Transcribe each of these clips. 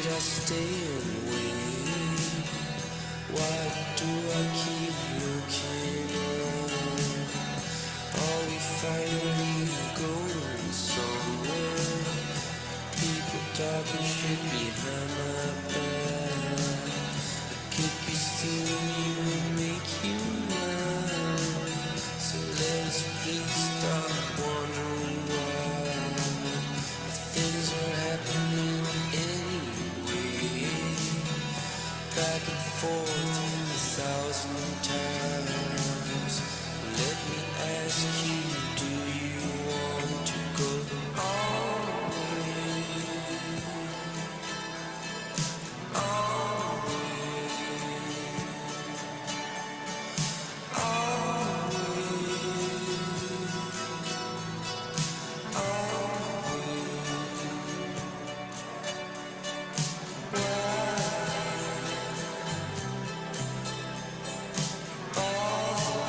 I stay away? Why do I keep looking up? Are we finally going somewhere? People talking shit behind my back. I could be stealing you and make you mine. So let's please stop wondering why things are happening anyway. Back and forth 1,000 times. Let me ask you, do you want to go all the way? All the way. All the way. All the way.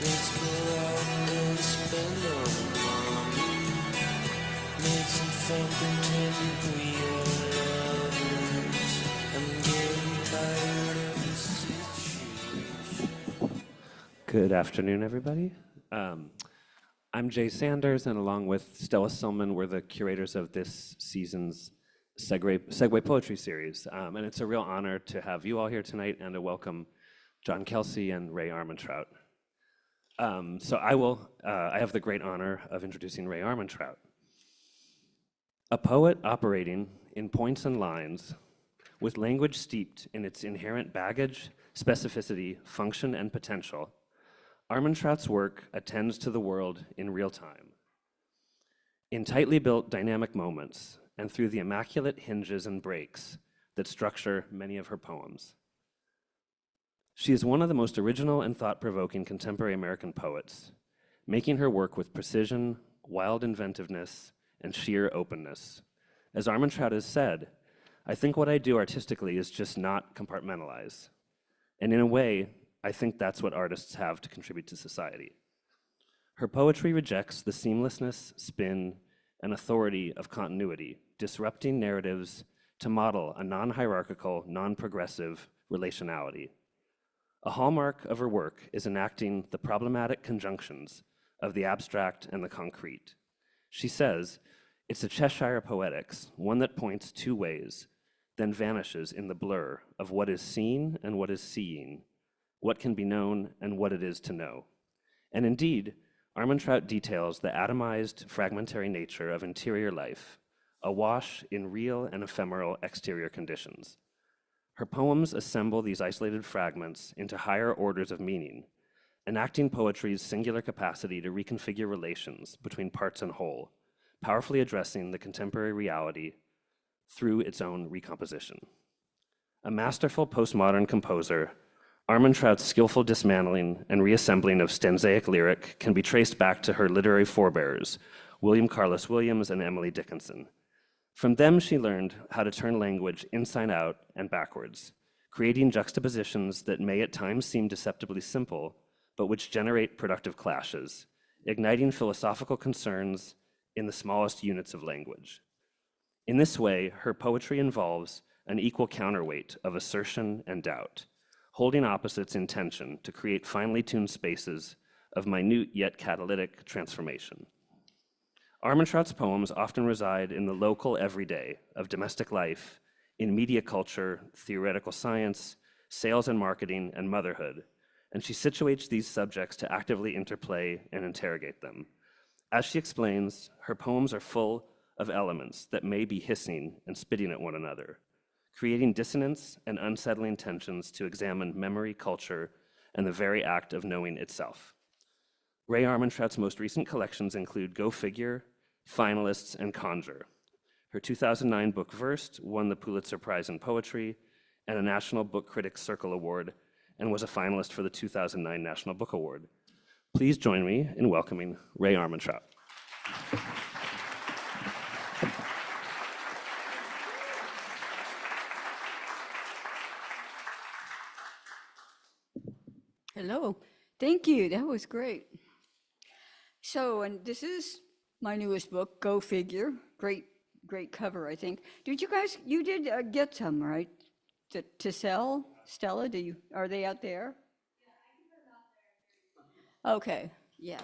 Let's go out and spend our money. Make some fun pretending we are lovers. I'm getting tired of this situation. Good afternoon, everybody. I'm Jay Sanders, and along with Stella Silman, we're the curators of this season's Segue Poetry Series. And it's a real honor to have you all here tonight and to welcome John Kelsey and Rae Armantrout. So I have the great honor of introducing Rae Armantrout. A poet operating in points and lines, with language steeped in its inherent baggage, specificity, function, and potential, Armantrout's work attends to the world in real time. In tightly built dynamic moments, and through the immaculate hinges and breaks that structure many of her poems. She is one of the most original and thought-provoking contemporary American poets, making her work with precision, wild inventiveness, and sheer openness. As Armantrout has said, I think what I do artistically is just not compartmentalize. And in a way, I think that's what artists have to contribute to society. Her poetry rejects the seamlessness, spin, and authority of continuity, disrupting narratives to model a non-hierarchical, non-progressive relationality. A hallmark of her work is enacting the problematic conjunctions of the abstract and the concrete. She says, it's a Cheshire poetics, one that points two ways, then vanishes in the blur of what is seen and what is seeing, what can be known and what it is to know. And indeed, Armantrout details the atomized, fragmentary nature of interior life, awash in real and ephemeral exterior conditions. Her poems assemble these isolated fragments into higher orders of meaning, enacting poetry's singular capacity to reconfigure relations between parts and whole, powerfully addressing the contemporary reality through its own recomposition. A masterful postmodern composer, Armantrout's skillful dismantling and reassembling of stanzaic lyric can be traced back to her literary forebears, William Carlos Williams and Emily Dickinson. From them, she learned how to turn language inside out and backwards, creating juxtapositions that may at times seem deceptively simple, but which generate productive clashes, igniting philosophical concerns in the smallest units of language. In this way, her poetry involves an equal counterweight of assertion and doubt, holding opposites in tension to create finely tuned spaces of minute yet catalytic transformation. Armantrout's poems often reside in the local everyday of domestic life, in media culture, theoretical science, sales and marketing, and motherhood, and she situates these subjects to actively interplay and interrogate them. As she explains, her poems are full of elements that may be hissing and spitting at one another, creating dissonance and unsettling tensions to examine memory, culture, and the very act of knowing itself. Rae Armantrout's most recent collections include Go Figure, Finalists, and Conjure. Her 2009 book Versed won the Pulitzer Prize in Poetry and a National Book Critics Circle Award, and was a finalist for the 2009 National Book Award. Please join me in welcoming Rae Armantrout. Hello. Thank you. That was great. So, and this is my newest book, Go Figure. Great cover, I think. You did get some, right? To sell? Stella, are they out there? Okay, yeah.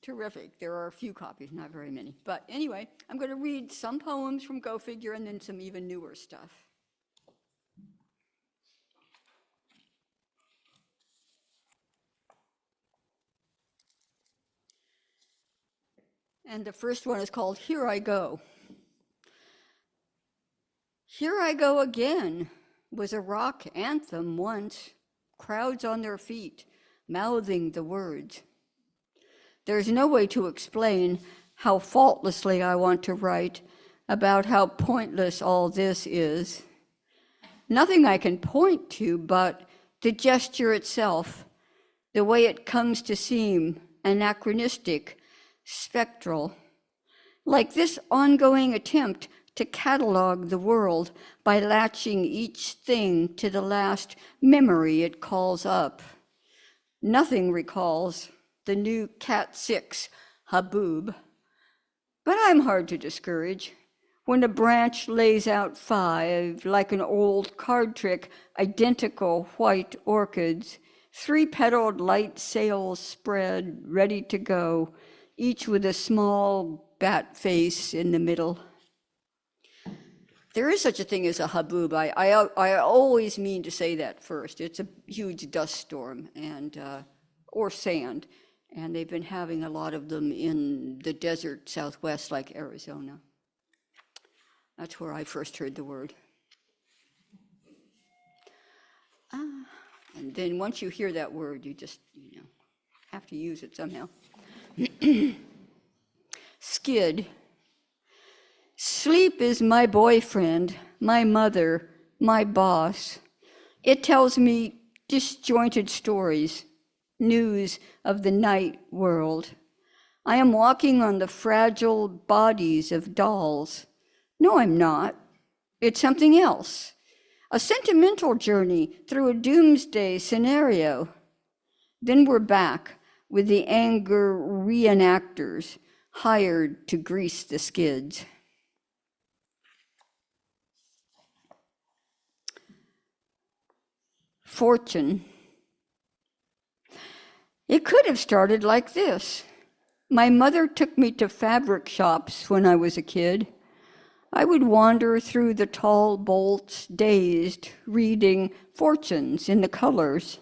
Terrific. There are a few copies, not very many. But anyway, I'm going to read some poems from Go Figure and then some even newer stuff. And the first one is called Here I Go. Here I Go Again was a rock anthem once, crowds on their feet, mouthing the words. There's no way to explain how faultlessly I want to write about how pointless all this is. Nothing I can point to but the gesture itself, the way it comes to seem anachronistic, spectral, like this ongoing attempt to catalog the world by latching each thing to the last memory it calls up. Nothing recalls the new Cat 6 haboob, but I'm hard to discourage. When a branch lays out 5, like an old card trick, identical white orchids, 3-petaled light sails spread, ready to go, each with a small bat face in the middle. There is such a thing as a haboob. I always mean to say that first. It's a huge dust storm or sand, and they've been having a lot of them in the desert southwest, like Arizona. That's where I first heard the word. And then once you hear that word, you just have to use it somehow. Skid. Sleep is my boyfriend, my mother, my boss. It tells me disjointed stories, news of the night world. I am walking on the fragile bodies of dolls. No, I'm not. It's something else. A sentimental journey through a doomsday scenario. Then we're back with the anger reenactors hired to grease the skids. Fortune. It could have started like this. My mother took me to fabric shops when I was a kid. I would wander through the tall bolts, dazed, reading fortunes in the colors.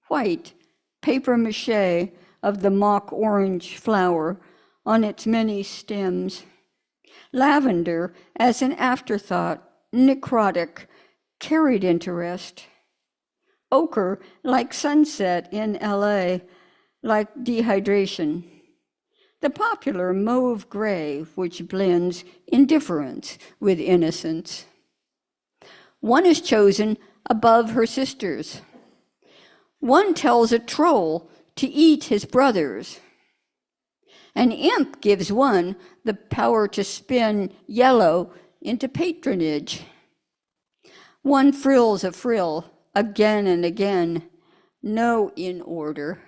White, papier-mâché of the mock orange flower on its many stems. Lavender as an afterthought, necrotic, carried interest. Ochre like sunset in LA, like dehydration. The popular mauve gray, which blends indifference with innocence. One is chosen above her sisters. One tells a troll to eat his brothers. An imp gives one the power to spin yellow into patronage. One frills a frill again and again, no in order,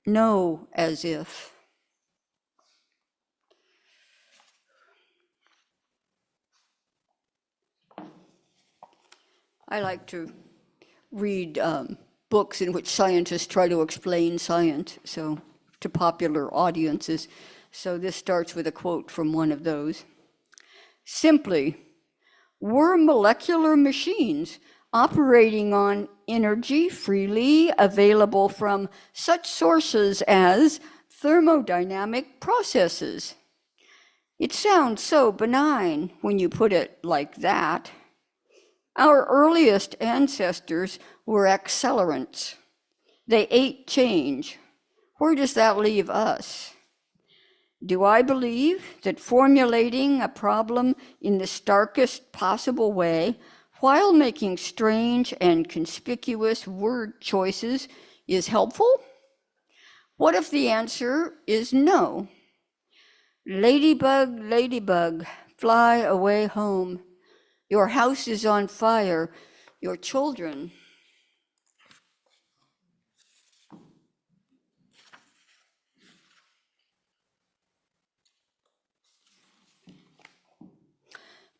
no as if. I like to read books in which scientists try to explain science, so to popular audiences. So this starts with a quote from one of those. Simply, we're molecular machines operating on energy freely available from such sources as thermodynamic processes. It sounds so benign when you put it like that. Our earliest ancestors were accelerants. They ate change. Where does that leave us? Do I believe that formulating a problem in the starkest possible way while making strange and conspicuous word choices is helpful? What if the answer is no? Ladybug, ladybug, fly away home. Your house is on fire, your children.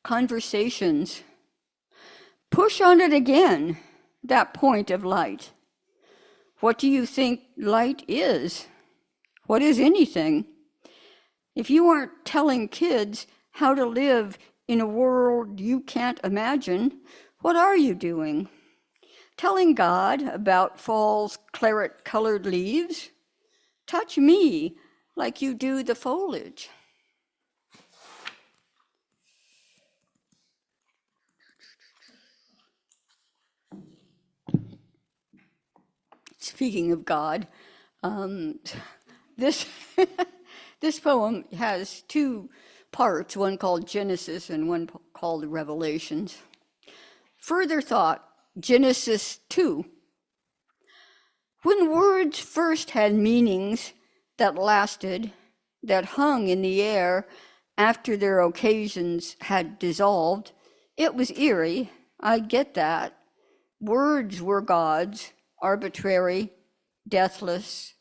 Conversations. Push on it again, that point of light. What do you think light is? What is anything? If you aren't telling kids how to live in a world you can't imagine, what are you doing? Telling God about fall's claret-colored leaves? Touch me like you do the foliage. Speaking of God, this this poem has two parts, one called Genesis and one called Revelations. Further thought, Genesis 2. When words first had meanings that lasted, that hung in the air after their occasions had dissolved, it was eerie, I get that. Words were gods, arbitrary, deathless.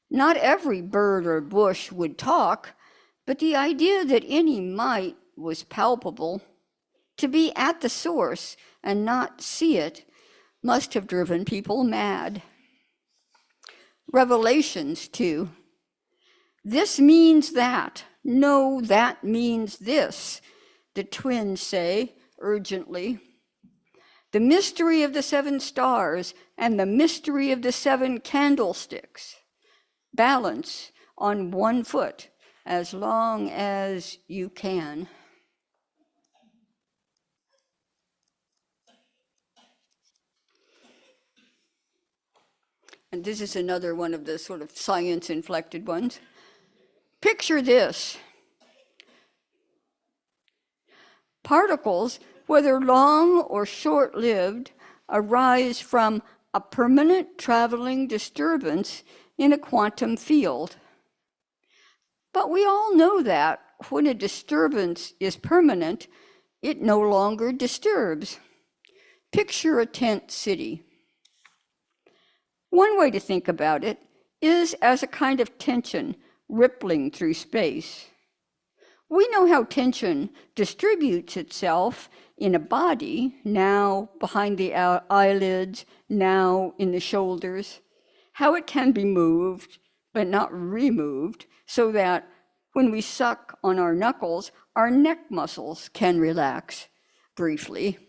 Not every bird or bush would talk, but the idea that any might was palpable. To be at the source and not see it must have driven people mad. Revelations 2. This means that. No, that means this, the twins say urgently. The mystery of the 7 stars and the mystery of the 7 candlesticks. Balance on one foot as long as you can. And this is another one of the sort of science-inflected ones. Picture this. Particles, whether long or short-lived, arise from a permanent traveling disturbance in a quantum field. But we all know that when a disturbance is permanent, it no longer disturbs. Picture a tent city. One way to think about it is as a kind of tension rippling through space. We know how tension distributes itself in a body, now behind the eyelids, now in the shoulders, how it can be moved, but not removed, so that when we suck on our knuckles, our neck muscles can relax briefly.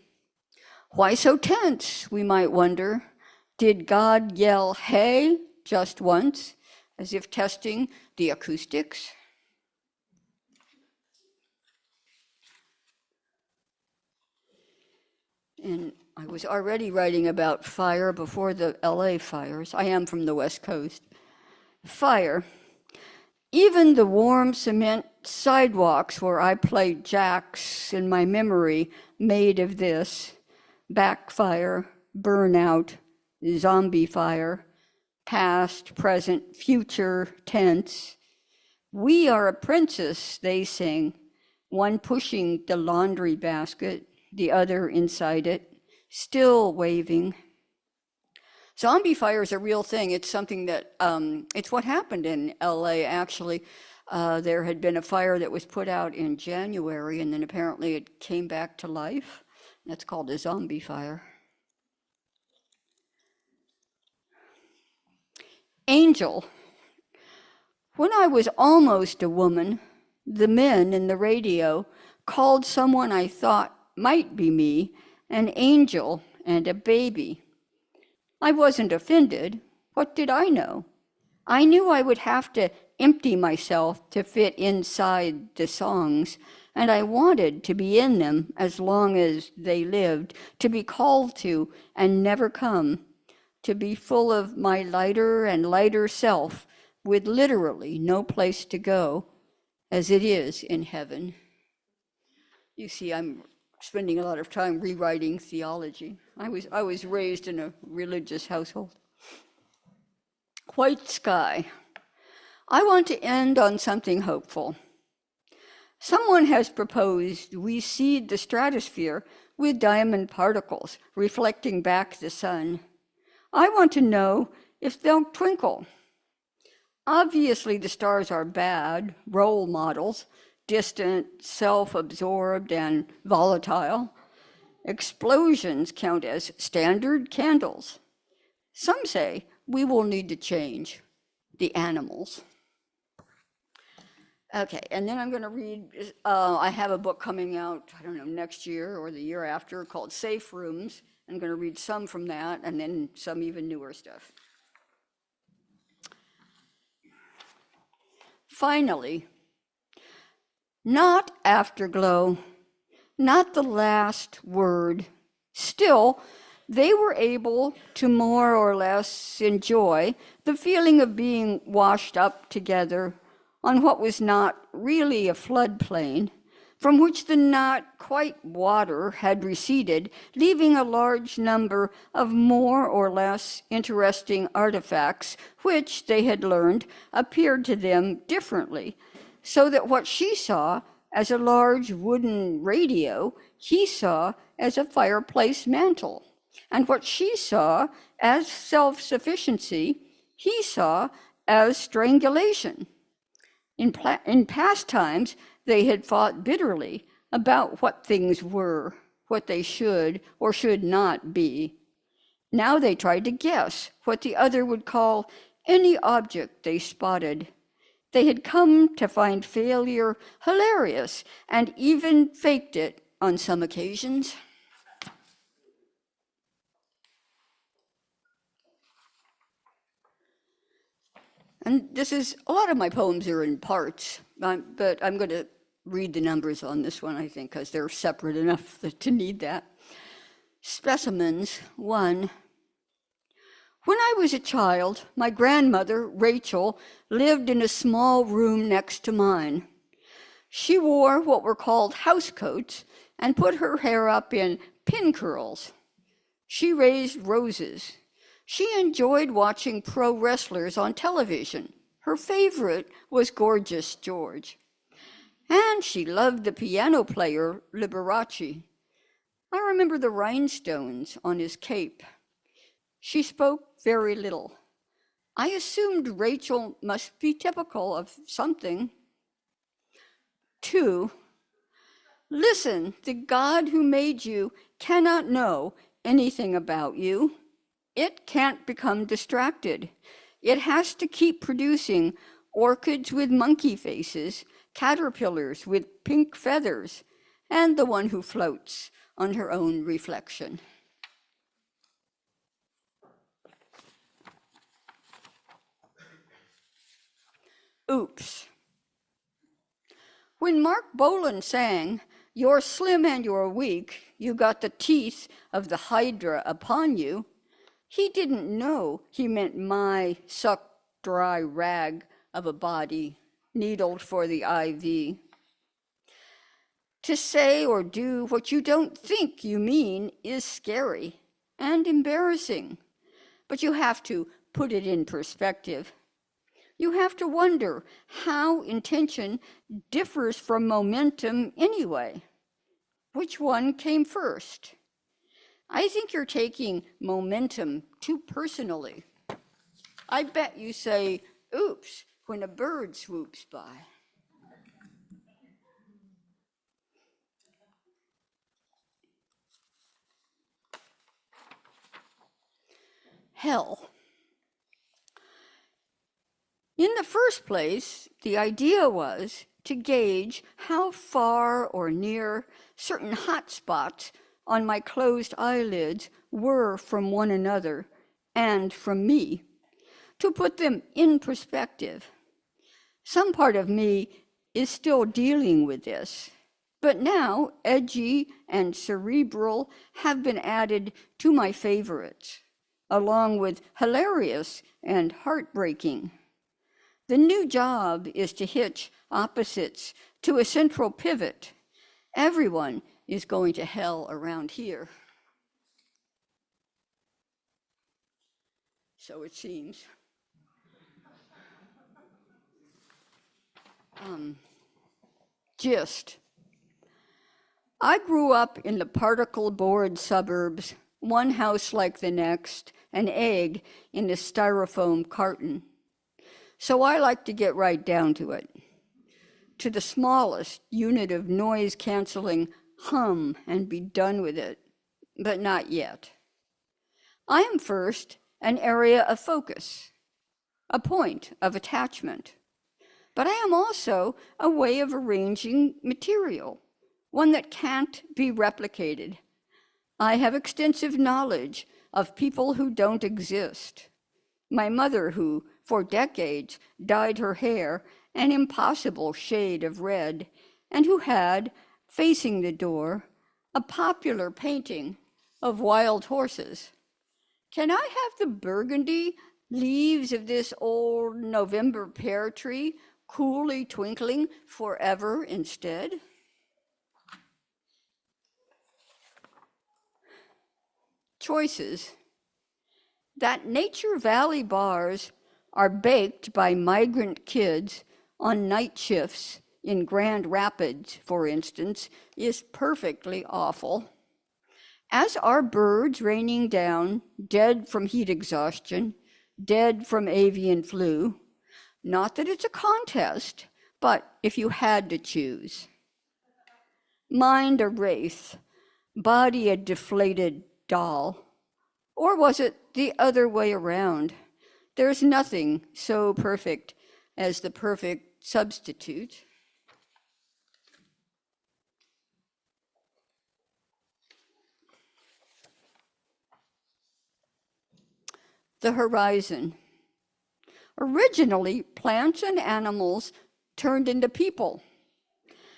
Why so tense, we might wonder? Did God yell, "Hey," just once, as if testing the acoustics? And I was already writing about fire before the LA fires. I am from the West Coast. Fire. Even the warm cement sidewalks where I played jacks in my memory made of this. Backfire, burnout, zombie fire, past, present, future tense. We are a princess, they sing, one pushing the laundry basket, the other inside it, still waving. Zombie fire is a real thing. It's something that, it's what happened in LA, actually. There had been a fire that was put out in January, and then apparently it came back to life. That's called a zombie fire. Angel. When I was almost a woman, the men in the radio called someone I thought might be me an angel and a baby. I wasn't offended. What did I know? I knew I would have to empty myself to fit inside the songs, and I wanted to be in them as long as they lived, to be called to and never come, to be full of my lighter and lighter self with literally no place to go, as it is in heaven. You see, I'm spending a lot of time rewriting theology. I was raised in a religious household. White sky. I want to end on something hopeful. Someone has proposed we seed the stratosphere with diamond particles reflecting back the sun. I want to know if they'll twinkle. Obviously, the stars are bad role models, distant, self-absorbed, and volatile. Explosions count as standard candles. Some say we will need to change the animals. Okay, and then I'm going to read, I have a book coming out, I don't know, next year or the year after called Safe Rooms. I'm going to read some from that and then some even newer stuff. Finally, not afterglow, not the last word. Still, they were able to more or less enjoy the feeling of being washed up together on what was not really a floodplain, from which the not quite water had receded, leaving a large number of more or less interesting artifacts, which, they had learned, appeared to them differently, so that what she saw as a large wooden radio, he saw as a fireplace mantle, and what she saw as self-sufficiency, he saw as strangulation. In past times, they had fought bitterly about what things were, what they should or should not be. Now they tried to guess what the other would call any object they spotted. They had come to find failure hilarious and even faked it on some occasions. And this is, a lot of my poems are in parts, but I'm going to read the numbers on this one, I think, because they're separate enough to need that. Specimens 1. When I was a child, my grandmother, Rachel, lived in a small room next to mine. She wore what were called housecoats and put her hair up in pin curls. She raised roses. She enjoyed watching pro wrestlers on television. Her favorite was Gorgeous George. And she loved the piano player Liberace. I remember the rhinestones on his cape. She spoke very little. I assumed Rachel must be typical of something. 2. Listen, the God who made you cannot know anything about you. It can't become distracted. It has to keep producing orchids with monkey faces, caterpillars with pink feathers, and the one who floats on her own reflection. Oops. When Mark Bolan sang, "You're slim and you're weak, you got the teeth of the hydra upon you," he didn't know he meant my sucked dry rag of a body needled for the IV. To say or do what you don't think you mean is scary and embarrassing, but you have to put it in perspective. You have to wonder how intention differs from momentum anyway. Which one came first? I think you're taking momentum too personally. I bet you say, oops, when a bird swoops by. Hell. In the first place, the idea was to gauge how far or near certain hot spots on my closed eyelids were from one another and from me, to put them in perspective. Some part of me is still dealing with this, but now edgy and cerebral have been added to my favorites, along with hilarious and heartbreaking. The new job is to hitch opposites to a central pivot. Everyone is going to hell around here. So it seems. Gist. I grew up in the particle-board suburbs, one house like the next, an egg in a styrofoam carton. So I like to get right down to it. To the smallest unit of noise-canceling hum and be done with it, but not yet. I am first an area of focus, a point of attachment, but I am also a way of arranging material, one that can't be replicated. I have extensive knowledge of people who don't exist. My mother, who for decades dyed her hair an impossible shade of red, and who had, facing the door, a popular painting of wild horses. Can I have the burgundy leaves of this old November pear tree coolly twinkling forever instead? Choices. That Nature Valley bars are baked by migrant kids on night shifts in Grand Rapids, for instance, is perfectly awful. As are birds raining down, dead from heat exhaustion, dead from avian flu. Not that it's a contest, but if you had to choose. Mind a wraith, body a deflated doll. Or was it the other way around? There's nothing so perfect as the perfect substitute. The horizon. Originally, plants and animals turned into people.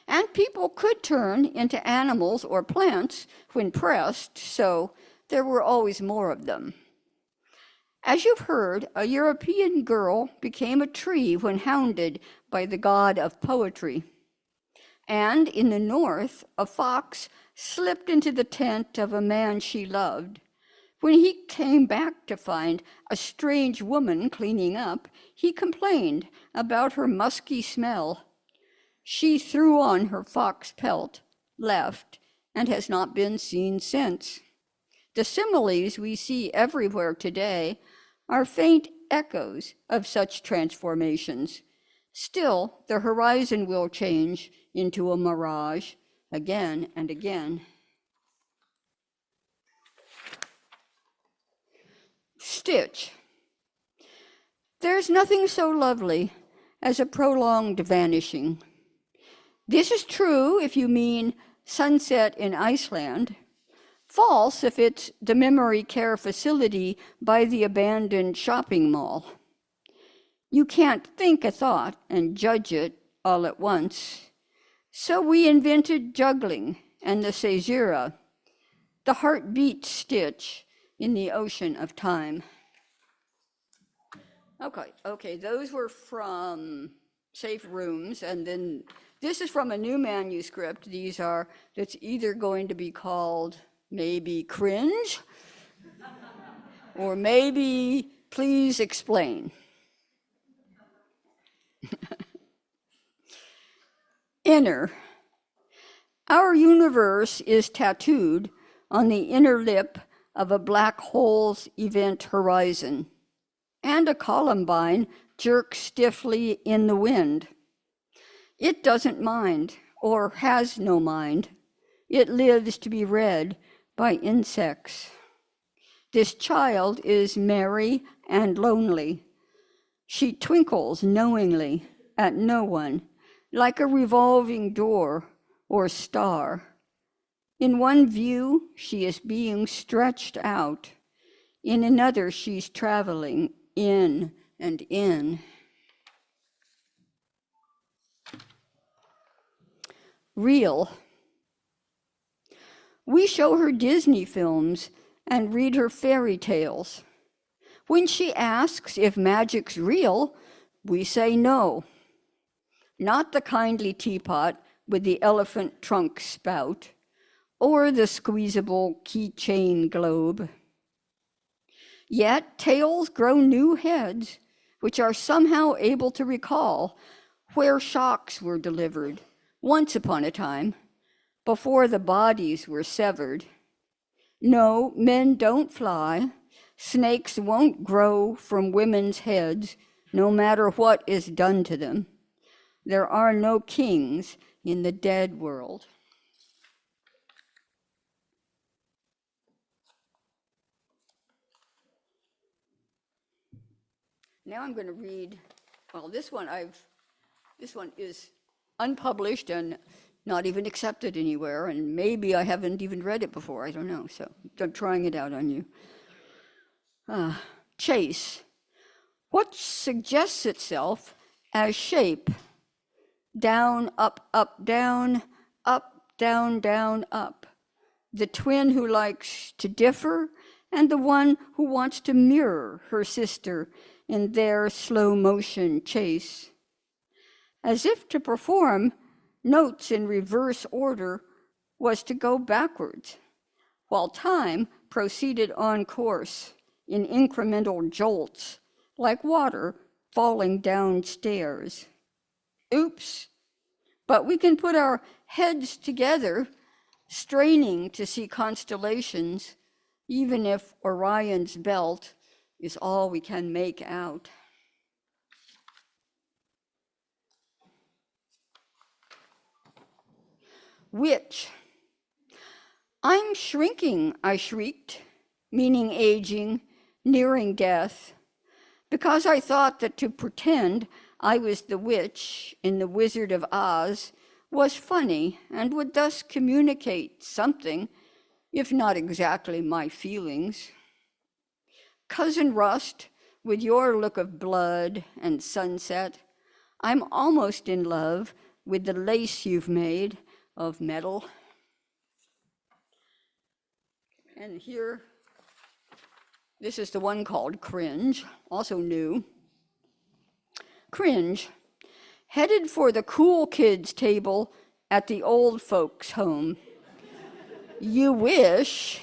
And people could turn into animals or plants when pressed, so there were always more of them. As you've heard, a European girl became a tree when hounded by the god of poetry. And in the north, a fox slipped into the tent of a man she loved. When he came back to find a strange woman cleaning up, he complained about her musky smell. She threw on her fox pelt, left, and has not been seen since. The similes we see everywhere today are faint echoes of such transformations. Still, the horizon will change into a mirage again and again. Stitch. There's nothing so lovely as a prolonged vanishing. This is true if you mean sunset in Iceland. False if it's the memory care facility by the abandoned shopping mall. You can't think a thought and judge it all at once. So we invented juggling and the caesura, the heartbeat stitch in the ocean of time. Okay, those were from Safe Rooms, and then this is from a new manuscript. That's either going to be called maybe Cringe, or maybe Please Explain. Inner. Our universe is tattooed on the inner lip of a black hole's event horizon, and a columbine jerks stiffly in the wind. It doesn't mind, or has no mind. It lives to be read by insects. This child is merry and lonely. She twinkles knowingly at no one, like a revolving door or star. In one view, she is being stretched out. In another, she's traveling in and in. Real. We show her Disney films and read her fairy tales. When she asks if magic's real, we say no. Not the kindly teapot with the elephant trunk spout, or the squeezable keychain globe. Yet tales grow new heads, which are somehow able to recall where shocks were delivered, once upon a time, before the bodies were severed. No, men don't fly. Snakes won't grow from women's heads, no matter what is done to them. There are no kings in the dead world. Now I'm going to read, well, this one is unpublished and not even accepted anywhere, and maybe I haven't even read it before, I don't know, so I'm trying it out on you. Chase. What suggests itself as shape? Down, up, down, down, up. The twin who likes to differ, and the one who wants to mirror her sister in their slow motion chase. As if to perform notes in reverse order was to go backwards, while time proceeded on course in incremental jolts, like water falling downstairs. Oops, but we can put our heads together, straining to see constellations, even if Orion's belt is all we can make out. Witch. I'm shrinking, I shrieked, meaning aging, nearing death, because I thought that to pretend I was the witch in The Wizard of Oz was funny and would thus communicate something, if not exactly my feelings. Cousin Rust, with your look of blood and sunset, I'm almost in love with the lace you've made of metal. And here, this is the one called Cringe, also new. Cringe, headed for the cool kids table at the old folks' home. You wish.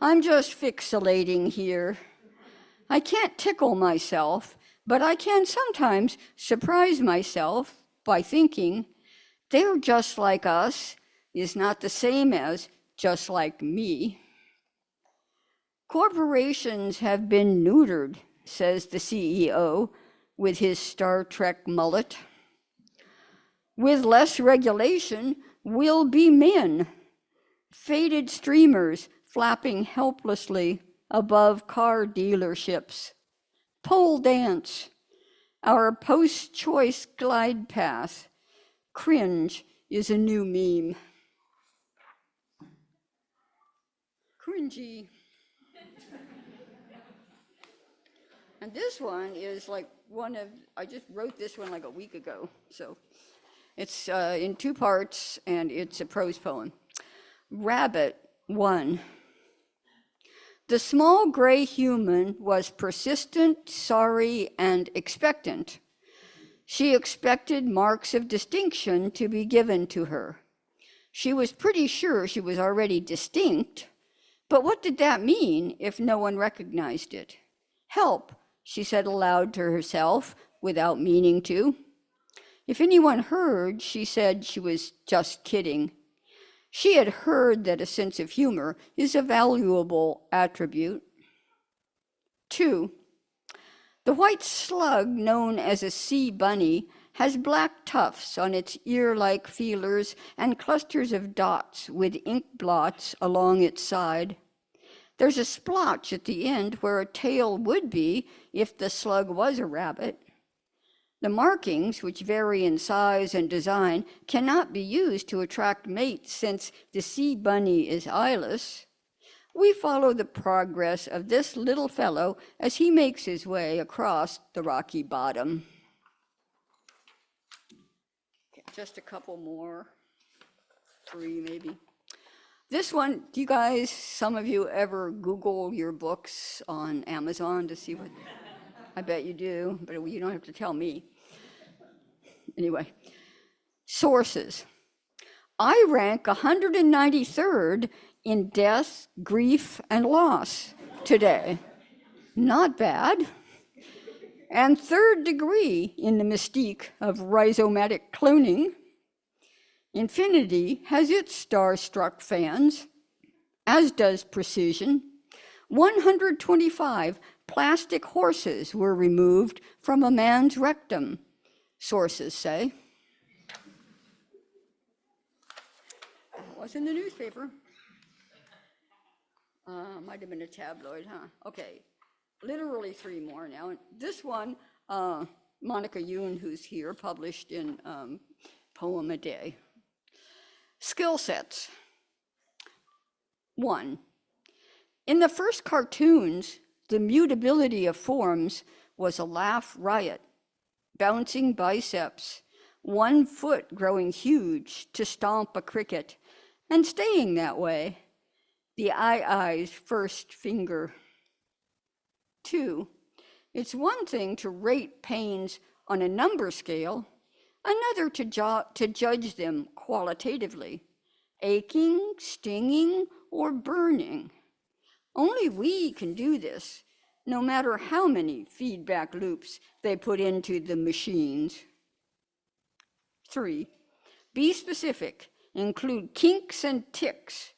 I'm just fixelating here. I can't tickle myself, but I can sometimes surprise myself by thinking, they're just like us is not the same as just like me. Corporations have been neutered, says the CEO with his Star Trek mullet. With less regulation, we'll be men, faded streamers flapping helplessly above car dealerships. Pole dance, our post-choice glide path. Cringe is a new meme. Cringy. And this one is like I just wrote this one like a week ago. So it's in 2 parts and it's a prose poem. Rabbit 1. The small gray human was persistent, sorry, and expectant. She expected marks of distinction to be given to her. She was pretty sure she was already distinct, but what did that mean if no one recognized it? Help, she said aloud to herself without meaning to. If anyone heard, she said she was just kidding. She had heard that a sense of humor is a valuable attribute. 2. The white slug known as a sea bunny has black tufts on its ear-like feelers and clusters of dots with ink blots along its side. There's a splotch at the end where a tail would be if the slug was a rabbit. The markings, which vary in size and design, cannot be used to attract mates since the sea bunny is eyeless. We follow the progress of this little fellow as he makes his way across the rocky bottom. Okay, just a couple more, 3 maybe. This one, do you guys, some of you ever Google your books on Amazon to see what? I bet you do, but you don't have to tell me. Anyway, sources. I rank 193rd in death, grief, and loss today. Not bad. And 3rd degree in the mystique of rhizomatic cloning. Infinity has its star-struck fans, as does Precision. 125 plastic horses were removed from a man's rectum, sources say. Was in the newspaper. Might have been a tabloid, huh? Okay, literally 3 more now. This one, Monica Yoon, who's here, published in Poem a Day. Skill sets. 1. In the first cartoons, the mutability of forms was a laugh riot. Bouncing biceps, 1 foot growing huge to stomp a cricket, and staying that way. The eye's first finger. 2. It's one thing to rate pains on a number scale, another to judge them qualitatively. Aching, stinging, or burning. Only we can do this, no matter how many feedback loops they put into the machines. 3. Be specific. Include kinks and ticks,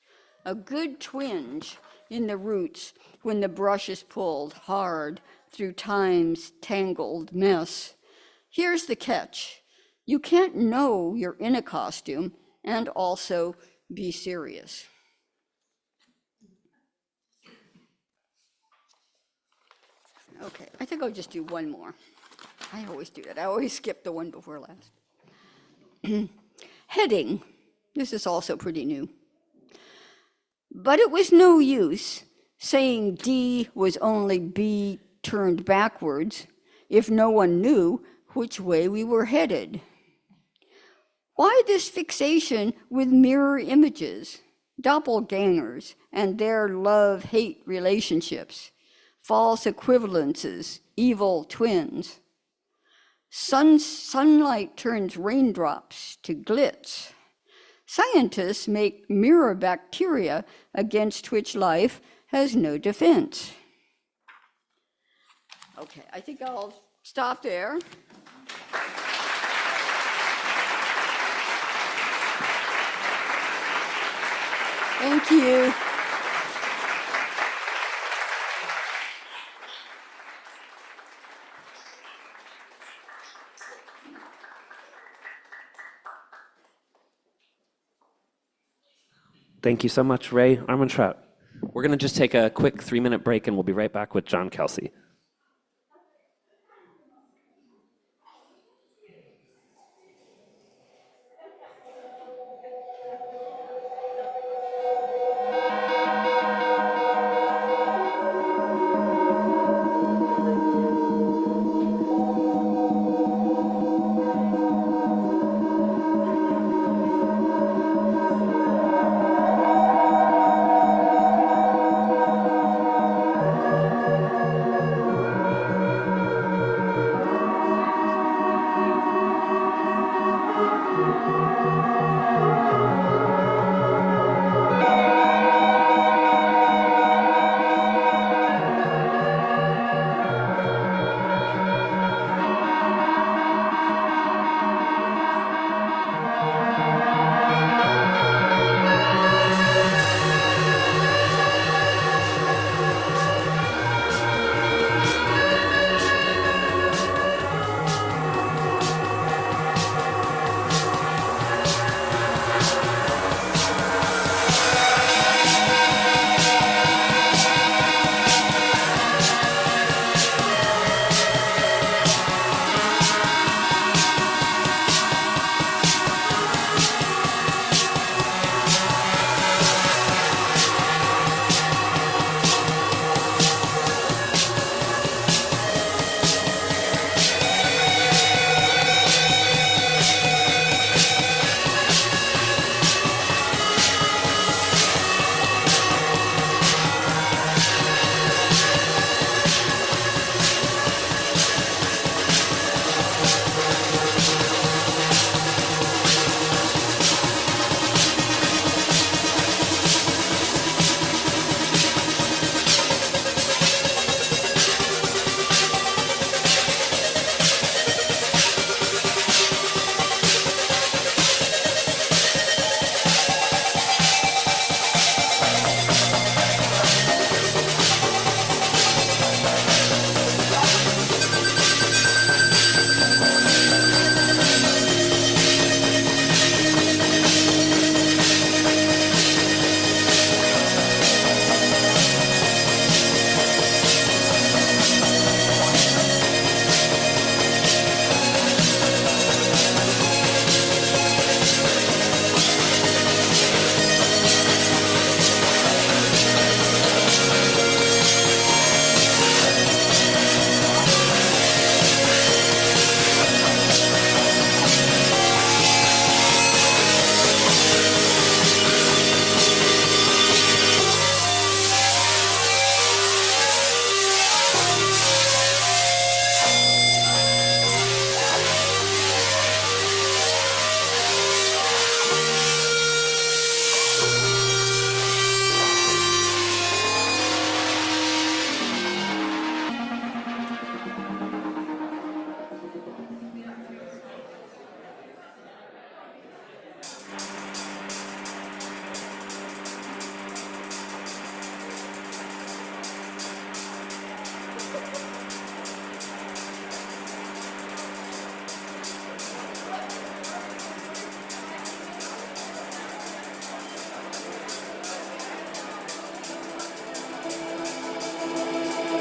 a good twinge in the roots when the brush is pulled hard through time's tangled mess. Here's the catch. You can't know you're in a costume and also be serious. Okay, I think I'll just do 1 more. I always do that. I always skip the one before last. Heading. This is also pretty new. But it was no use saying D was only B turned backwards if no one knew which way we were headed. Why this fixation with mirror images, doppelgangers, and their love-hate relationships, false equivalences, evil twins? Sunlight turns raindrops to glitz. Scientists make mirror bacteria against which life has no defense. Okay, I think I'll stop there. Thank you. Thank you so much, Rae Armantrout. We're going to just take a quick 3-minute break, and we'll be right back with John Kelsey.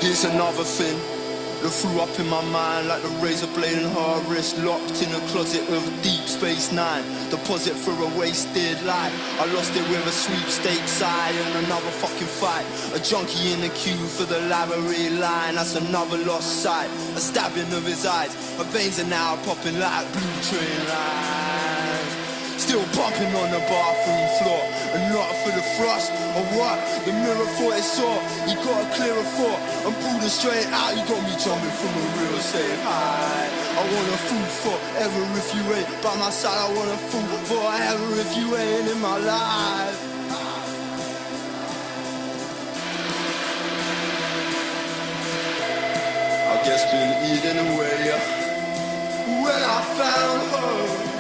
Here's another thing that flew up in my mind like the razor blade in her wrist, locked in a closet of Deep Space Nine. Deposit for a wasted life. I lost it with a sweepstakes eye and another fucking fight. A junkie in the queue for the library line. That's another lost sight. A stabbing of his eyes. Her veins are now popping like blue train lines. Still bumping on the bathroom floor. And not for the thrust or what? The mirror thought it saw. You got a clearer thought and pulled it straight out. You got me jumping from a real safe high. I want a fool forever if you ain't by my side. I want a fool forever if you ain't in my life. I guess been eating away when I found her.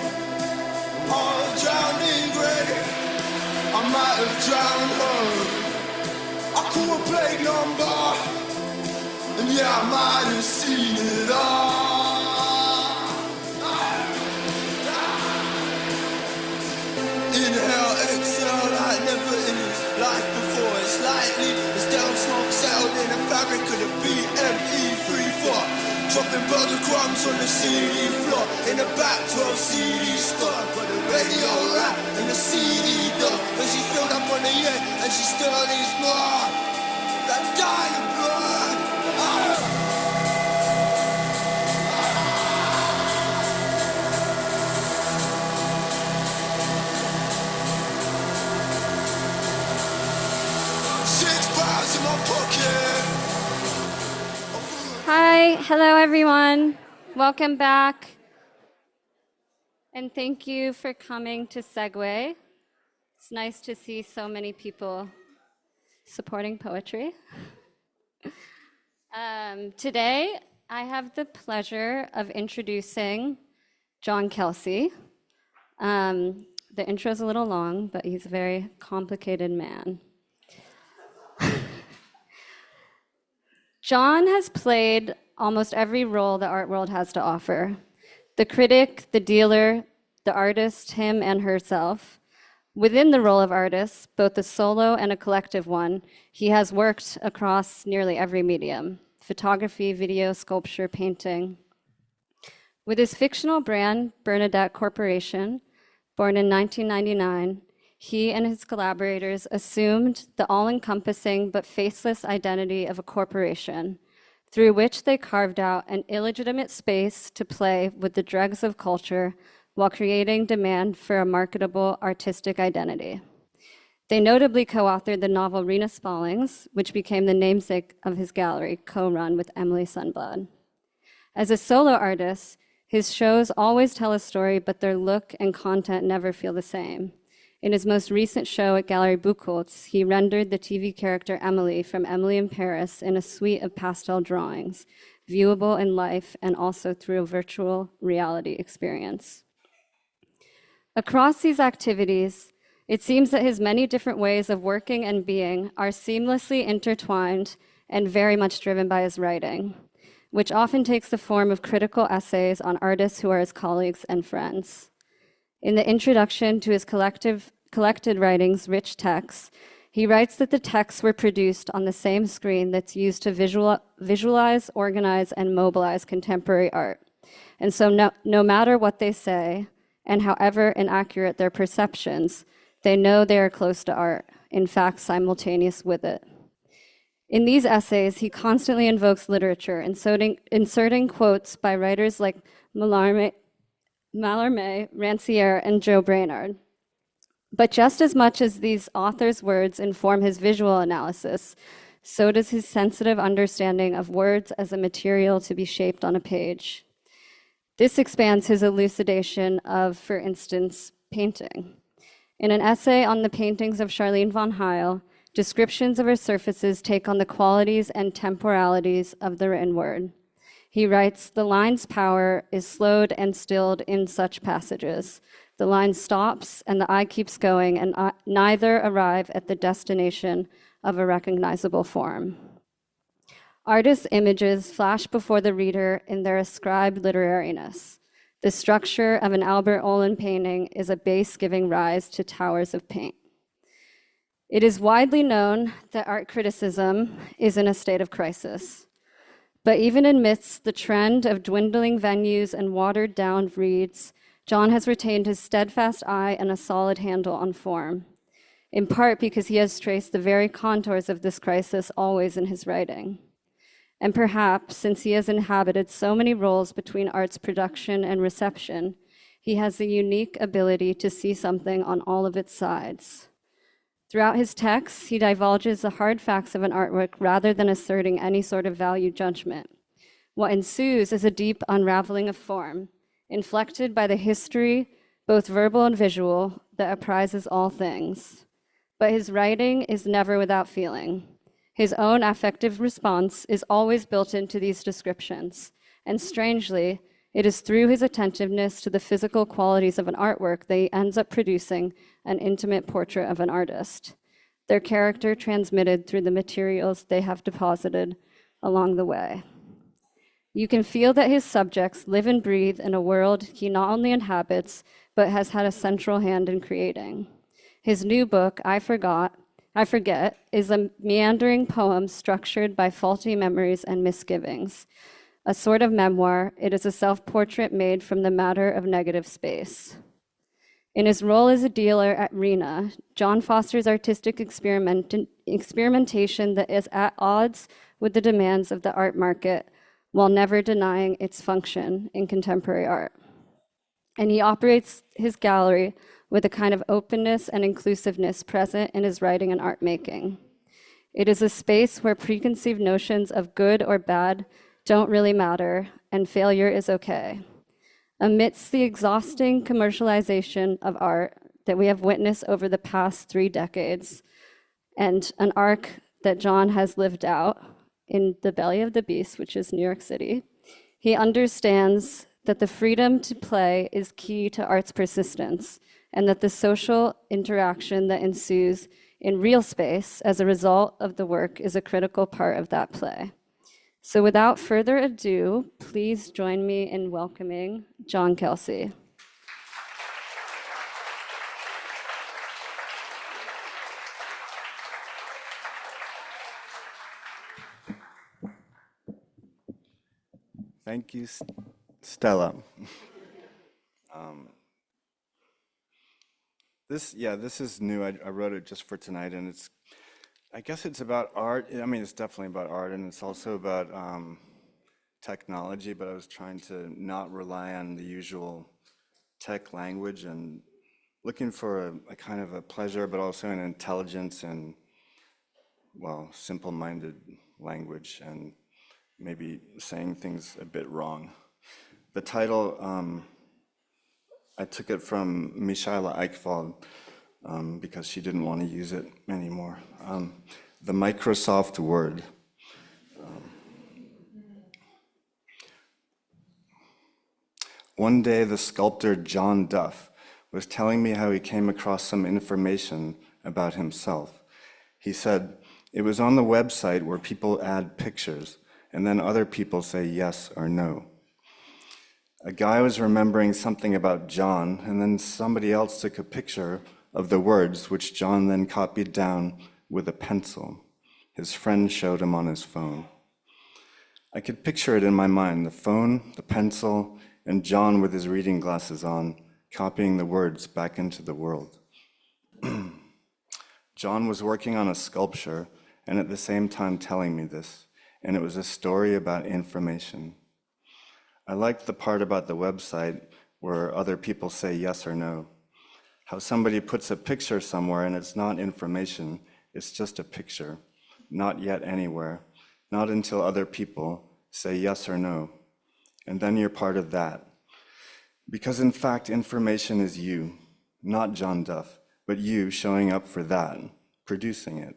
All drowning grave, I might have drowned her. I call a plague number, and yeah, I might have seen it all. Inhale, exhale, like never in his life before. It's lightly, it's down smoke settled in a fabric of the BME34. Dropping burger crumbs on the CD floor in the back 12 CD store. But the radio rap and the CD door. When she filled up on the end and she still needs more. That dying blood. £6 in my pocket. Hi, hello everyone. Welcome back. And thank you for coming to Segue. It's nice to see so many people supporting poetry. Today, I have the pleasure of introducing John Kelsey. The intro is a little long, but he's a very complicated man. John has played almost every role the art world has to offer. The critic, the dealer, the artist, him and herself. Within the role of artist, both a solo and a collective one, he has worked across nearly every medium: photography, video, sculpture, painting. With his fictional brand, Bernadette Corporation, born in 1999, he and his collaborators assumed the all-encompassing but faceless identity of a corporation, through which they carved out an illegitimate space to play with the dregs of culture while creating demand for a marketable artistic identity. They notably co-authored the novel Rena Spallings, which became the namesake of his gallery, co-run with Emily Sundblad. As a solo artist, his shows always tell a story, but their look and content never feel the same. In his most recent show at Gallery Buchholz, he rendered the TV character Emily from Emily in Paris in a suite of pastel drawings, viewable in life and also through a virtual reality experience. Across these activities, it seems that his many different ways of working and being are seamlessly intertwined and very much driven by his writing, which often takes the form of critical essays on artists who are his colleagues and friends. In the introduction to his collected writings, Rich Texts, he writes that the texts were produced on the same screen that's used to visualize, organize, and mobilize contemporary art. And so no matter what they say, and however inaccurate their perceptions, they know they are close to art, in fact, simultaneous with it. In these essays, he constantly invokes literature, inserting quotes by writers like Mallarmé, Rancière, and Joe Brainard. But just as much as these authors' words inform his visual analysis, so does his sensitive understanding of words as a material to be shaped on a page. This expands his elucidation of, for instance, painting. In an essay on the paintings of Charlene von Heil, descriptions of her surfaces take on the qualities and temporalities of the written word. He writes, "The line's power is slowed and stilled in such passages. The line stops and the eye keeps going, and neither arrive at the destination of a recognizable form." Artists' images flash before the reader in their ascribed literariness. The structure of an Albert Oehlen painting is a base giving rise to towers of paint. It is widely known that art criticism is in a state of crisis. But even amidst the trend of dwindling venues and watered-down reads, John has retained his steadfast eye and a solid handle on form, in part because he has traced the very contours of this crisis always in his writing. And perhaps, since he has inhabited so many roles between art's production and reception, he has the unique ability to see something on all of its sides. Throughout his texts, he divulges the hard facts of an artwork rather than asserting any sort of value judgment. What ensues is a deep unraveling of form, inflected by the history, both verbal and visual, that apprises all things. But his writing is never without feeling. His own affective response is always built into these descriptions, and strangely, it is through his attentiveness to the physical qualities of an artwork that he ends up producing an intimate portrait of an artist, their character transmitted through the materials they have deposited along the way. You can feel that his subjects live and breathe in a world he not only inhabits, but has had a central hand in creating. His new book, I Forget, is a meandering poem structured by faulty memories and misgivings. A sort of memoir, it is a self-portrait made from the matter of negative space. In his role as a dealer at RENA, John fosters artistic experimentation that is at odds with the demands of the art market, while never denying its function in contemporary art. And he operates his gallery with a kind of openness and inclusiveness present in his writing and art making. It is a space where preconceived notions of good or bad don't really matter, and failure is okay. Amidst the exhausting commercialization of art that we have witnessed over the past 3 decades, and an arc that John has lived out in the belly of the beast, which is New York City, he understands that the freedom to play is key to art's persistence, and that the social interaction that ensues in real space as a result of the work is a critical part of that play. So without further ado, please join me in welcoming John Kelsey. Thank you, Stella. This is new. I wrote it just for tonight, and I guess it's about art. I mean, it's definitely about art, and it's also about technology, but I was trying to not rely on the usual tech language and looking for a kind of a pleasure, but also an intelligence and, well, simple-minded language, and maybe saying things a bit wrong. The title, I took it from Michaela Eichwald because she didn't want to use it anymore. The Microsoft Word. One day, the sculptor John Duff was telling me how he came across some information about himself. He said, it was on the website where people add pictures, and then other people say yes or no. A guy was remembering something about John, and then somebody else took a picture of the words, which John then copied down with a pencil. His friend showed him on his phone. I could picture it in my mind, the phone, the pencil, and John with his reading glasses on, copying the words back into the world. John was working on a sculpture, and at the same time telling me this, and it was a story about information. I liked the part about the website where other people say yes or no. How somebody puts a picture somewhere and it's not information, it's just a picture, not yet anywhere, not until other people say yes or no. And then you're part of that. Because in fact, information is you, not John Duff, but you showing up for that, producing it,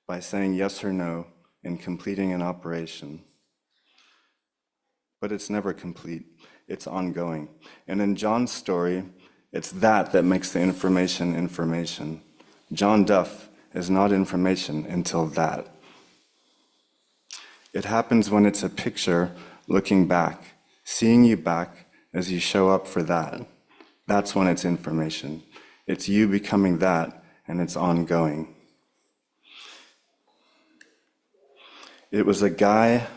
by saying yes or no and completing an operation. But it's never complete, it's ongoing. And in John's story, it's that makes the information information. John Duff is not information until that. It happens when it's a picture looking back, seeing you back as you show up for that. That's when it's information. It's you becoming that, and it's ongoing. It was a guy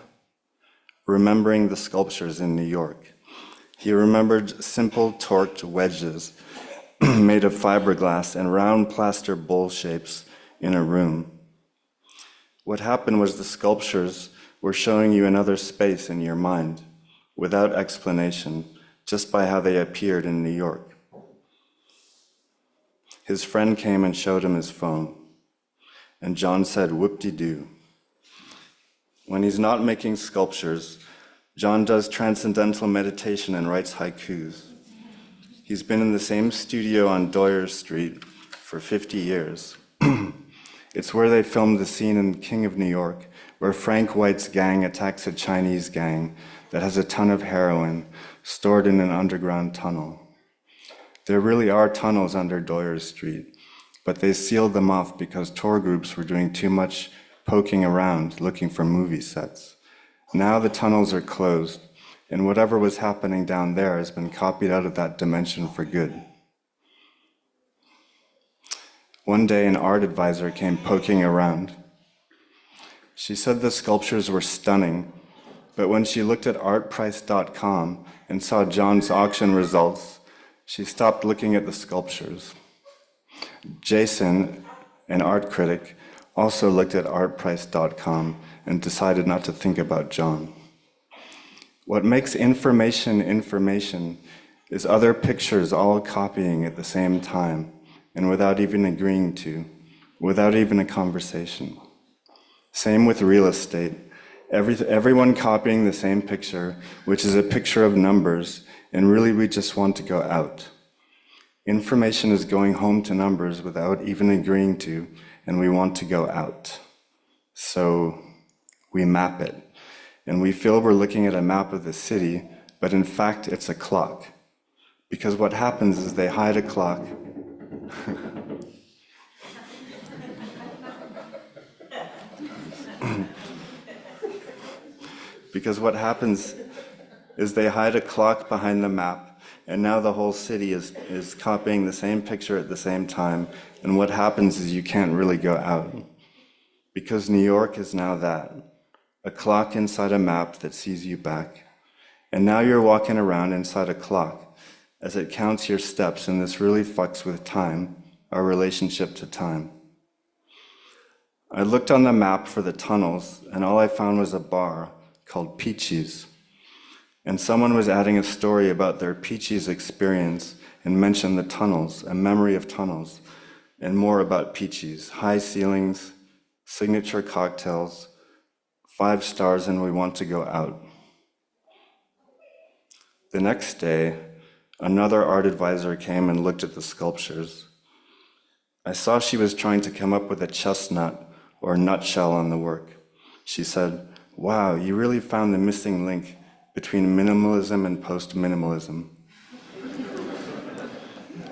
remembering the sculptures in New York. He remembered simple torqued wedges made of fiberglass and round plaster bowl shapes in a room. What happened was the sculptures were showing you another space in your mind, without explanation, just by how they appeared in New York. His friend came and showed him his phone, and John said, "Whoop-de-doo." When he's not making sculptures, John does transcendental meditation and writes haikus. He's been in the same studio on Doyer Street for 50 years. It's where they filmed the scene in King of New York, where Frank White's gang attacks a Chinese gang that has a ton of heroin stored in an underground tunnel. There really are tunnels under Doyer Street, but they sealed them off because tour groups were doing too much poking around looking for movie sets. Now the tunnels are closed, and whatever was happening down there has been copied out of that dimension for good. One day, an art advisor came poking around. She said the sculptures were stunning, but when she looked at artprice.com and saw John's auction results, she stopped looking at the sculptures. Jason, an art critic, also looked at artprice.com and decided not to think about John. What makes information information is other pictures all copying at the same time and without even agreeing to, without even a conversation. Same with real estate. Everyone copying the same picture, which is a picture of numbers, and really we just want to go out. Information is going home to numbers without even agreeing to, and we want to go out. So we map it, and we feel we're looking at a map of the city, but in fact it's a clock. Because what happens is they hide a clock. Because what happens is they hide a clock behind the map, and now the whole city is copying the same picture at the same time, and what happens is you can't really go out. Because New York is now that, a clock inside a map that sees you back. And now you're walking around inside a clock as it counts your steps, and this really fucks with time, our relationship to time. I looked on the map for the tunnels, and all I found was a bar called Peachy's. And someone was adding a story about their Peachy's experience and mentioned the tunnels, a memory of tunnels, and more about Peachy's, high ceilings, signature cocktails, 5 stars, and we want to go out. The next day, another art advisor came and looked at the sculptures. I saw she was trying to come up with a chestnut or nutshell on the work. She said, "Wow, you really found the missing link between minimalism and post-minimalism."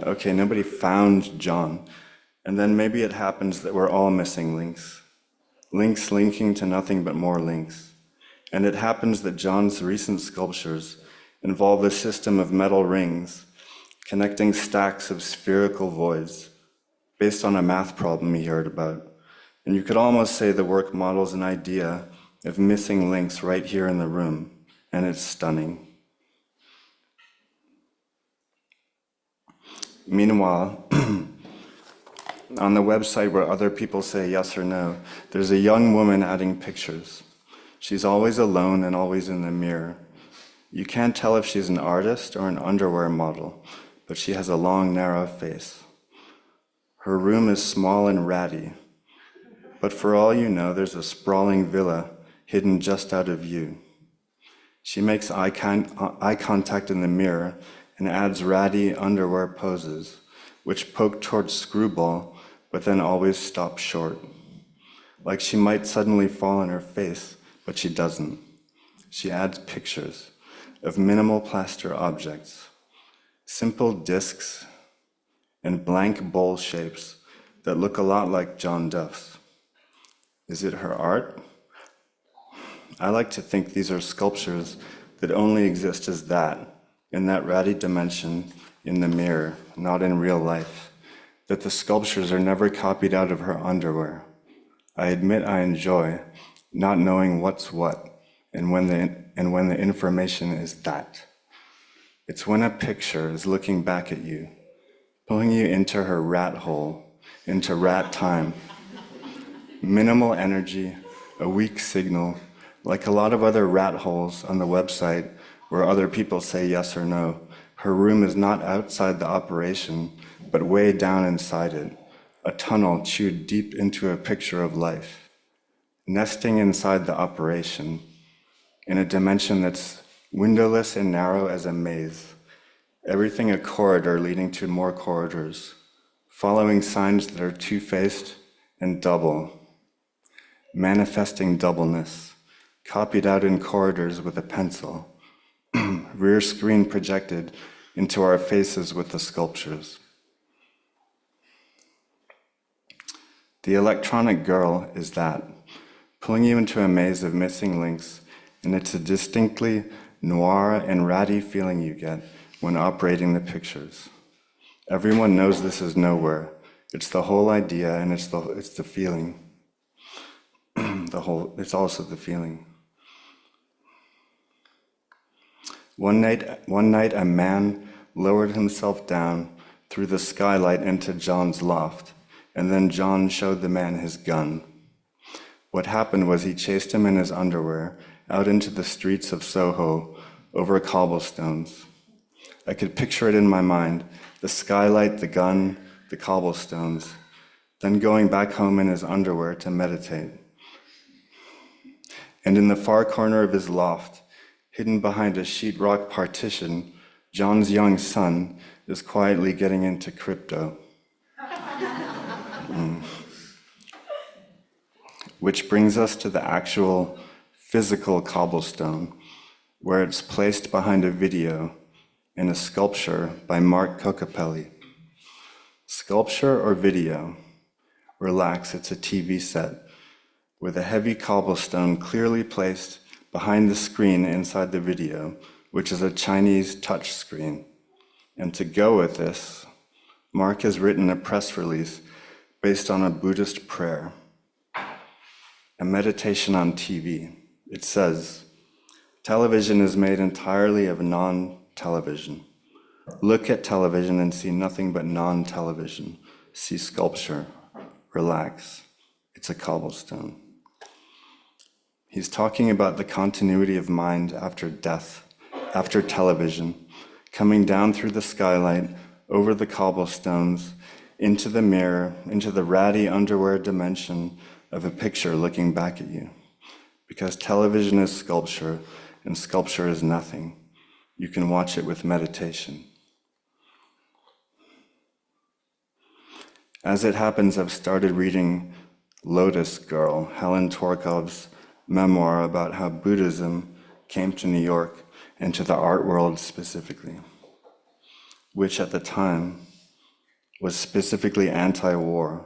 Okay, nobody found John. And then maybe it happens that we're all missing links. Links linking to nothing but more links. And it happens that John's recent sculptures involve a system of metal rings connecting stacks of spherical voids based on a math problem he heard about. And you could almost say the work models an idea of missing links right here in the room, and it's stunning. Meanwhile, on the website where other people say yes or no, there's a young woman adding pictures. She's always alone and always in the mirror. You can't tell if she's an artist or an underwear model, but she has a long, narrow face. Her room is small and ratty, but for all you know, there's a sprawling villa hidden just out of view. She makes eye contact in the mirror and adds ratty underwear poses, which poke towards screwball, but then always stop short. Like she might suddenly fall on her face, but she doesn't. She adds pictures of minimal plaster objects, simple discs and blank bowl shapes that look a lot like John Duff's. Is it her art? I like to think these are sculptures that only exist as that, in that ratty dimension in the mirror, not in real life, that the sculptures are never copied out of her underwear. I admit I enjoy not knowing what's what, and when the information is that. It's when a picture is looking back at you, pulling you into her rat hole, into rat time. Minimal energy, a weak signal, like a lot of other rat holes on the website where other people say yes or no. Her room is not outside the operation, but way down inside it, a tunnel chewed deep into a picture of life, nesting inside the operation, in a dimension that's windowless and narrow as a maze, everything a corridor leading to more corridors, following signs that are two-faced and double, manifesting doubleness, copied out in corridors with a pencil, rear screen projected into our faces with the sculptures. The electronic girl is that, pulling you into a maze of missing links, and it's a distinctly noir and ratty feeling you get when operating the pictures. Everyone knows this is nowhere. It's the whole idea, and it's the feeling. It's also the feeling. One night, a man lowered himself down through the skylight into John's loft, and then John showed the man his gun. What happened was he chased him in his underwear out into the streets of Soho over cobblestones. I could picture it in my mind, the skylight, the gun, the cobblestones, then going back home in his underwear to meditate. And in the far corner of his loft, hidden behind a sheetrock partition, John's young son is quietly getting into crypto. Which brings us to the actual physical cobblestone, where it's placed behind a video in a sculpture by Mark Kokopelli. Sculpture or video? Relax, it's a TV set, with a heavy cobblestone clearly placed behind the screen inside the video, which is a Chinese touch screen. And to go with this, Mark has written a press release based on a Buddhist prayer, a meditation on TV. It says, television is made entirely of non-television. Look at television and see nothing but non-television. See sculpture. Relax. It's a cobblestone. He's talking about the continuity of mind after death, after television, coming down through the skylight, over the cobblestones, into the mirror, into the ratty underwear dimension of a picture looking back at you. Because television is sculpture, and sculpture is nothing. You can watch it with meditation. As it happens, I've started reading Lotus Girl, Helen Tworkov's memoir about how Buddhism came to New York and to the art world specifically, which at the time was specifically anti-war,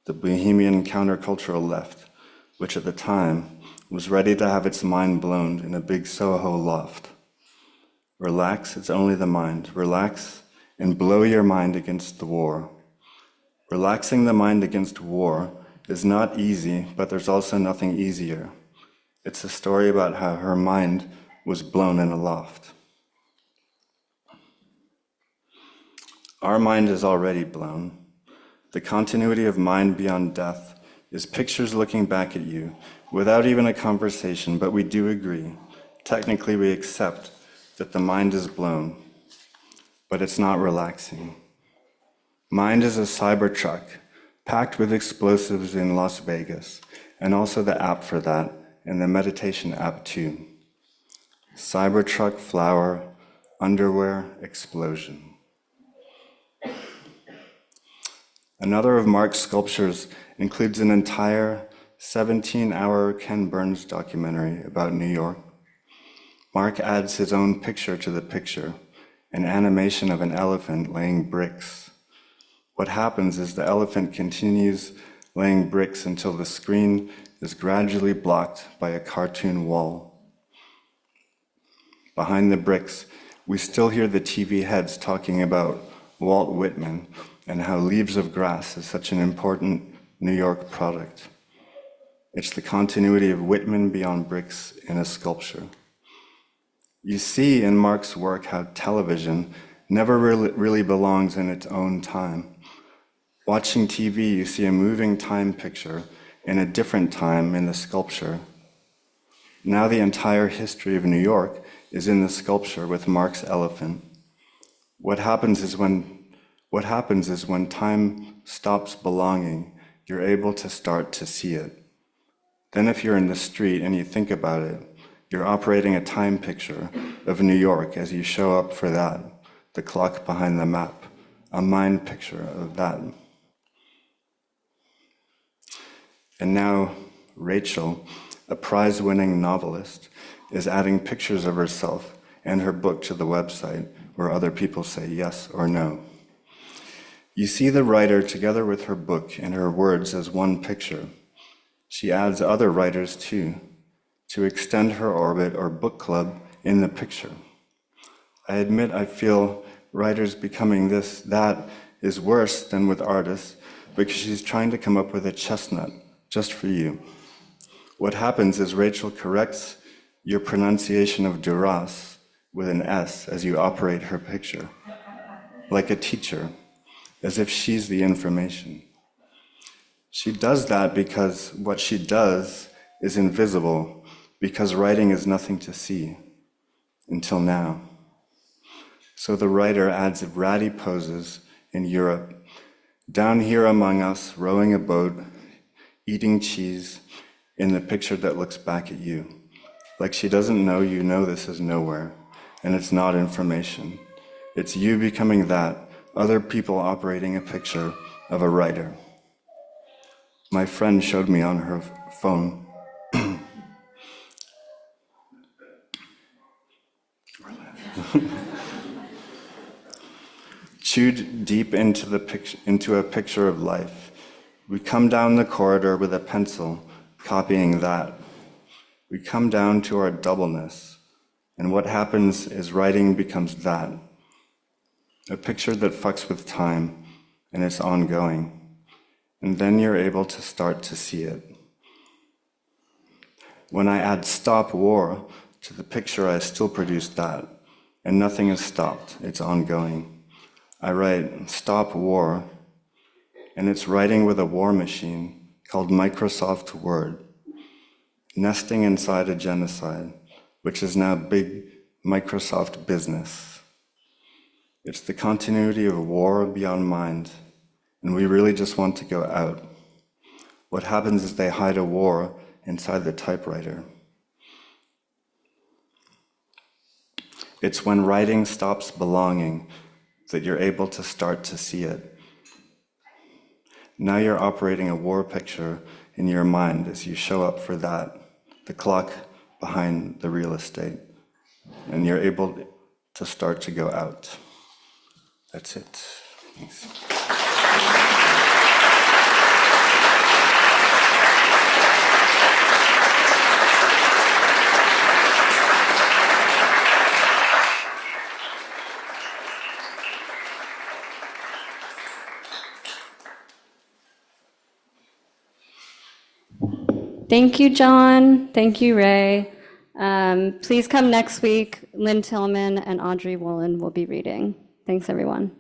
the bohemian countercultural left, which at the time was ready to have its mind blown in a big Soho loft. Relax, it's only the mind. Relax and blow your mind against the war. Relaxing the mind against war is not easy, but there's also nothing easier. It's a story about how her mind was blown in a loft. Our mind is already blown. The continuity of mind beyond death is pictures looking back at you without even a conversation, but we do agree. Technically, we accept that the mind is blown, but it's not relaxing. Mind is a Cybertruck packed with explosives in Las Vegas, and also the app for that, and the meditation app too. Cybertruck flower, underwear, explosion. Another of Mark's sculptures includes an entire 17-hour Ken Burns documentary about New York. Mark adds his own picture to the picture, an animation of an elephant laying bricks. What happens is the elephant continues laying bricks until the screen is gradually blocked by a cartoon wall. Behind the bricks, we still hear the TV heads talking about Walt Whitman and how Leaves of Grass is such an important New York product. It's the continuity of Whitman beyond bricks in a sculpture. You see in Mark's work how television never really belongs in its own time. Watching TV, you see a moving time picture in a different time in the sculpture. Now the entire history of New York is in the sculpture with Mark's elephant. What happens is when time stops belonging, you're able to start to see it. Then if you're in the street and you think about it, you're operating a time picture of New York as you show up for that, the clock behind the map, a mind picture of that. And now Rachel, a prize-winning novelist, is adding pictures of herself and her book to the website where other people say yes or no. You see the writer together with her book and her words as one picture. She adds other writers too, to extend her orbit or book club in the picture. I admit I feel writers becoming that is worse than with artists because she's trying to come up with a chestnut just for you. What happens is Rachel corrects your pronunciation of Duras with an S as you operate her picture, like a teacher, as if she's the information. She does that because what she does is invisible, because writing is nothing to see, until now. So the writer adds ratty poses in Europe, down here among us, rowing a boat, eating cheese, in the picture that looks back at you. Like she doesn't know you know this is nowhere, and it's not information. It's you becoming that, other people operating a picture of a writer. My friend showed me on her phone. Chewed deep into a picture of life. We come down the corridor with a pencil, copying that. We come down to our doubleness, and what happens is writing becomes that. A picture that fucks with time, and it's ongoing. And then you're able to start to see it. When I add stop war to the picture, I still produce that, and nothing is stopped, it's ongoing. I write stop war, and it's writing with a war machine called Microsoft Word, nesting inside a genocide, which is now big Microsoft business. It's the continuity of war beyond mind, and we really just want to go out. What happens is they hide a war inside the typewriter. It's when writing stops belonging that you're able to start to see it. Now you're operating a war picture in your mind as you show up for that, the clock behind the real estate, and you're able to start to go out. That's it. Thanks. Thank you, John. Thank you, Rae. Please come next week. Lynn Tillman and Audrey Woolen will be reading. Thanks, everyone.